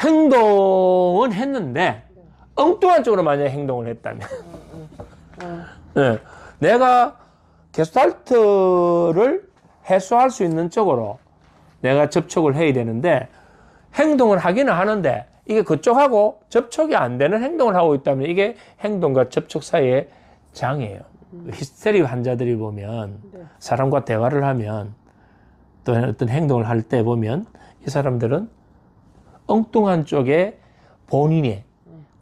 행동은 했는데 엉뚱한 쪽으로 만약에 행동을 했다면 네. 내가 게스탈트를 해소할 수 있는 쪽으로 내가 접촉을 해야 되는데 행동을 하기는 하는데 이게 그쪽하고 접촉이 안 되는 행동을 하고 있다면 이게 행동과 접촉 사이의 장애예요. 히스테리 환자들이 보면 사람과 대화를 하면 또 어떤 행동을 할 때 보면 이 사람들은 엉뚱한 쪽에 본인이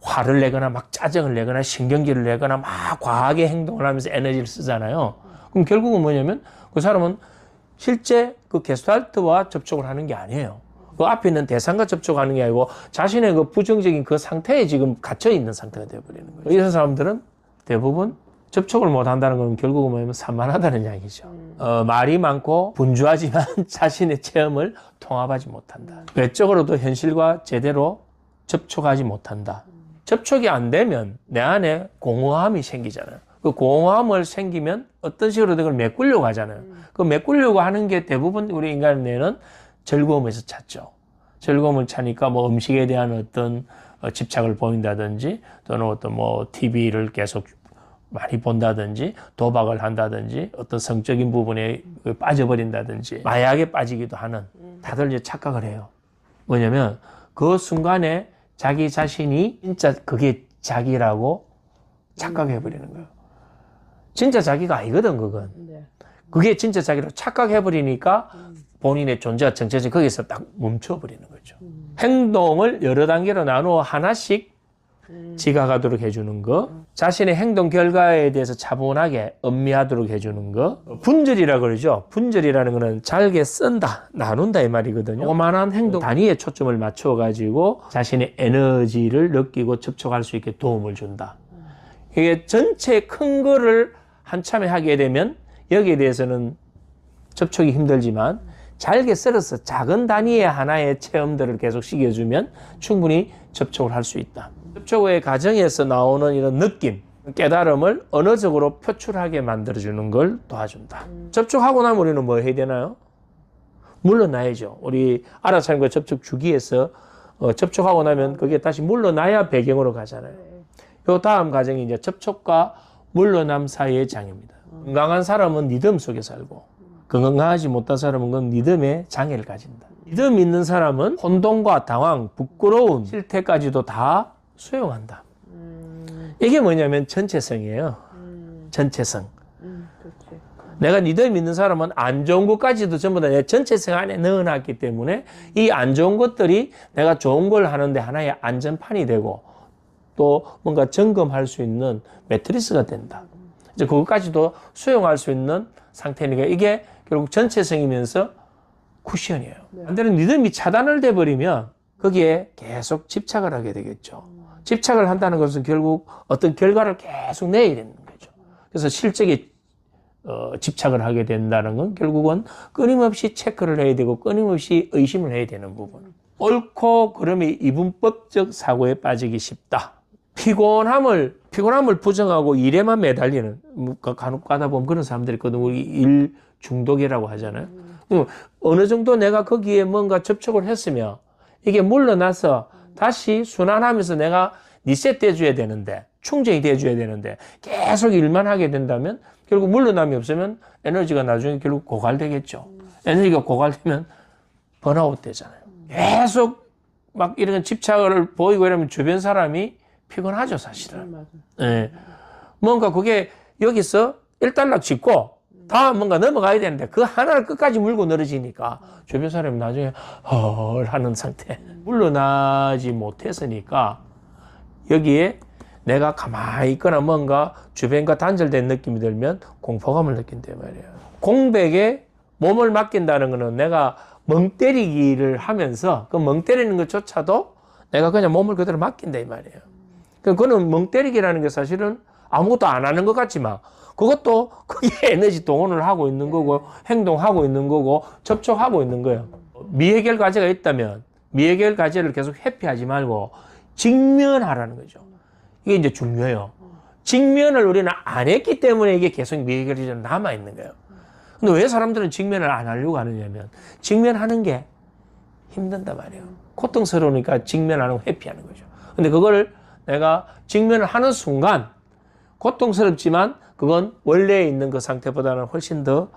화를 내거나 막 짜증을 내거나 신경질을 내거나 막 과하게 행동을 하면서 에너지를 쓰잖아요. 그럼 결국은 뭐냐면 그 사람은 실제 그 게스탈트와 접촉을 하는 게 아니에요. 그 앞에 있는 대상과 접촉하는 게 아니고 자신의 그 부정적인 그 상태에 지금 갇혀 있는 상태가 되어버리는 거예요. 이런 사람들은 대부분 접촉을 못 한다는 건 결국은 뭐냐면 산만하다는 이야기죠. 말이 많고 분주하지만 자신의 체험을 통합하지 못한다. 외적으로도 현실과 제대로 접촉하지 못한다. 접촉이 안 되면 내 안에 공허함이 생기잖아요. 그 공허함을 생기면 어떤 식으로든 그걸 메꾸려고 하잖아요. 그 메꾸려고 하는 게 대부분 우리 인간의 뇌는 즐거움에서 찾죠. 즐거움을 찾으니까 뭐 음식에 대한 어떤 집착을 보인다든지 또는 어떤 뭐 TV를 계속 많이 본다든지 도박을 한다든지 어떤 성적인 부분에 빠져버린다든지 마약에 빠지기도 하는 다들 이제 착각을 해요. 뭐냐면 그 순간에 자기 자신이 진짜 그게 자기라고 착각해버리는 거예요. 진짜 자기가 아니거든, 그건. 그게 진짜 자기라고 착각해버리니까 본인의 존재가 정체적인 거기서 딱 멈춰버리는 거죠. 행동을 여러 단계로 나누어 하나씩 지각하도록 해주는 거, 자신의 행동 결과에 대해서 차분하게 음미하도록 해주는 거, 분절이라 그러죠. 분절이라는 거는 잘게 쓴다, 나눈다 이 말이거든요. 조그만한 행동 단위에 초점을 맞춰가지고 자신의 에너지를 느끼고 접촉할 수 있게 도움을 준다. 이게 전체 큰 거를 한참에 하게 되면 여기에 대해서는 접촉이 힘들지만 잘게 썰어서 작은 단위의 하나의 체험들을 계속 시켜주면 충분히 접촉을 할 수 있다. 접촉의 과정에서 나오는 이런 느낌, 깨달음을 언어적으로 표출하게 만들어주는 걸 도와준다. 접촉하고 나면 우리는 뭐 해야 되나요? 물러나야죠. 우리 알아차림과 접촉 주기에서 접촉하고 나면 그게 다시 물러나야 배경으로 가잖아요. 요 다음 과정이 이제 접촉과 물러남 사이의 장애입니다. 건강한 사람은 리듬 속에 살고 건강하지 못한 사람은 그 리듬의 장애를 가진다. 리듬 있는 사람은 혼동과 당황, 부끄러움, 실태까지도 다 수용한다. 이게 뭐냐면 전체성이에요. 전체성. 내가 리듬 있는 사람은 안 좋은 것까지도 전부 다 내 전체성 안에 넣어놨기 때문에 이 안 좋은 것들이 내가 좋은 걸 하는데 하나의 안전판이 되고 또 뭔가 점검할 수 있는 매트리스가 된다. 이제 그것까지도 수용할 수 있는 상태니까 이게 결국 전체성이면서 쿠션이에요. 반대로 리듬이 차단을 돼버리면 거기에 계속 집착을 하게 되겠죠. 집착을 한다는 것은 결국 어떤 결과를 계속 내야 되는 거죠. 그래서 실적에 집착을 하게 된다는 건 결국은 끊임없이 체크를 해야 되고 끊임없이 의심을 해야 되는 부분. 옳고 그름이 이분법적 사고에 빠지기 쉽다. 피곤함을 부정하고 일에만 매달리는, 간혹 가다 보면 그런 사람들이 있거든. 우리 일 중독이라고 하잖아요. 어느 정도 내가 거기에 뭔가 접촉을 했으면 이게 물러나서 다시 순환하면서 내가 리셋 돼줘야 되는데, 충전이 돼줘야 되는데, 계속 일만 하게 된다면 결국 물러남이 없으면 에너지가 나중에 결국 고갈되겠죠. 에너지가 고갈되면 번아웃 되잖아요. 계속 막 이런 집착을 보이고 이러면 주변 사람이 피곤하죠, 사실은. 예. 뭔가 그게 여기서 일단락 짓고 다음 뭔가 넘어가야 되는데 그 하나를 끝까지 물고 늘어지니까 주변 사람이 나중에 헐 하는 상태. 물러나지 못했으니까 여기에 내가 가만히 있거나 뭔가 주변과 단절된 느낌이 들면 공포감을 느낀단 말이에요. 공백에 몸을 맡긴다는 거는 내가 멍 때리기를 하면서 그 멍 때리는 것조차도 내가 그냥 몸을 그대로 맡긴다 이 말이에요. 그거는 멍 때리기라는 게 사실은 아무것도 안 하는 것 같지만 그것도 그게 에너지 동원을 하고 있는 거고 행동하고 있는 거고 접촉하고 있는 거예요. 미해결 과제가 있다면 미해결 과제를 계속 회피하지 말고 직면하라는 거죠. 이게 이제 중요해요. 직면을 우리는 안 했기 때문에 이게 계속 미해결이 남아 있는 거예요. 근데 왜 사람들은 직면을 안 하려고 하느냐면 직면하는 게 힘든단 말이에요. 고통스러우니까 직면하는 거 회피하는 거죠. 근데 그걸 내가 직면을 하는 순간 고통스럽지만 그건 원래 있는 그 상태보다는 훨씬 더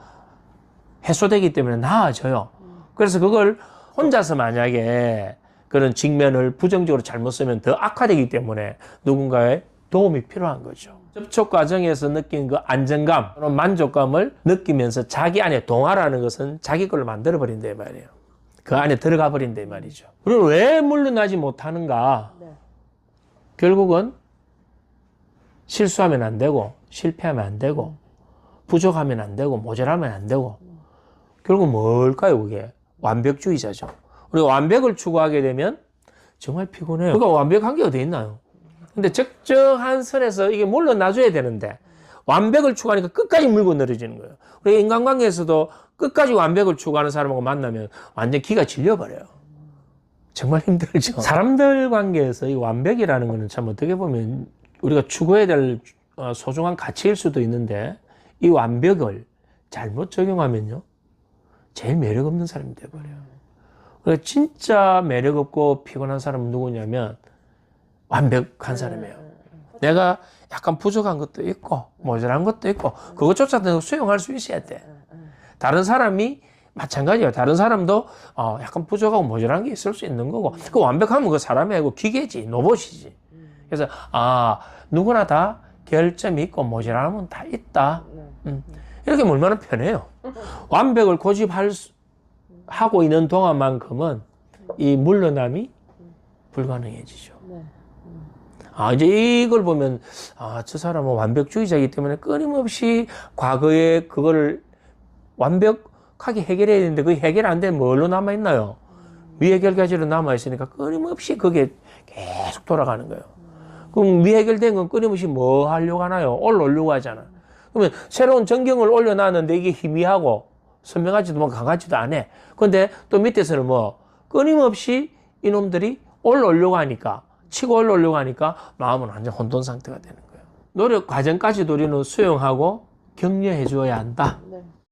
해소되기 때문에 나아져요. 그래서 그걸 혼자서 만약에 그런 직면을 부정적으로 잘못 쓰면 더 악화되기 때문에 누군가의 도움이 필요한 거죠. 접촉 과정에서 느낀 그 안정감, 그런 만족감을 느끼면서 자기 안에 동화라는 것은 자기 걸로 만들어 버린다 이 말이에요. 그 안에 들어가 버린다 이 말이죠. 우리는 왜 물러나지 못하는가? 네. 결국은 실수하면 안 되고 실패하면 안 되고 부족하면 안 되고 모자라면 안 되고 결국 뭘까요? 그게 완벽주의자죠. 우리가 완벽을 추구하게 되면 정말 피곤해요. 그러니까 완벽한 게 어디 있나요? 근데 적정한 선에서 이게 물러나줘야 되는데 완벽을 추구하니까 끝까지 물고 늘어지는 거예요. 우리가 인간관계에서도 끝까지 완벽을 추구하는 사람하고 만나면 완전 기가 질려버려요. 정말 힘들죠. 사람들 관계에서 이 완벽이라는 거는 참 어떻게 보면 우리가 추구해야 될 소중한 가치일 수도 있는데 이 완벽을 잘못 적용하면요 제일 매력 없는 사람이 돼버려요. 그러니까 진짜 매력 없고 피곤한 사람은 누구냐면 완벽한 사람이에요. 내가 약간 부족한 것도 있고 모자란 것도 있고 그것조차도 수용할 수 있어야 돼. 다른 사람이 마찬가지예요. 다른 사람도 약간 부족하고 모자란 게 있을 수 있는 거고 그 완벽하면 그 사람이 아니고 기계지, 로봇이지. 그래서 누구나 다 결점이 있고 모자람은 다 있다. 이렇게 얼마나 편해요. 완벽을 고집하고 있는 동안만큼은 이 물러남이 불가능해지죠. 이제 이걸 보면 저 사람은 완벽주의자이기 때문에 끊임없이 과거에 그거를 완벽하게 해결해야 되는데 그게 해결 안 되면 뭘로 남아있나요? 미해결과제로 남아있으니까 끊임없이 그게 계속 돌아가는 거예요. 그럼 미해결된 건 끊임없이 뭐 하려고 하나요? 올라오려고 하잖아. 그러면 새로운 전경을 올려놨는데 이게 희미하고 선명하지도 뭐 강하지도 않아. 근데 또 밑에서는 뭐 끊임없이 이놈들이 올라오려고 하니까 치고 올라오려고 하니까 마음은 완전 혼돈 상태가 되는 거예요. 노력 과정까지도 우리는 수용하고 격려해 줘야 한다. 네.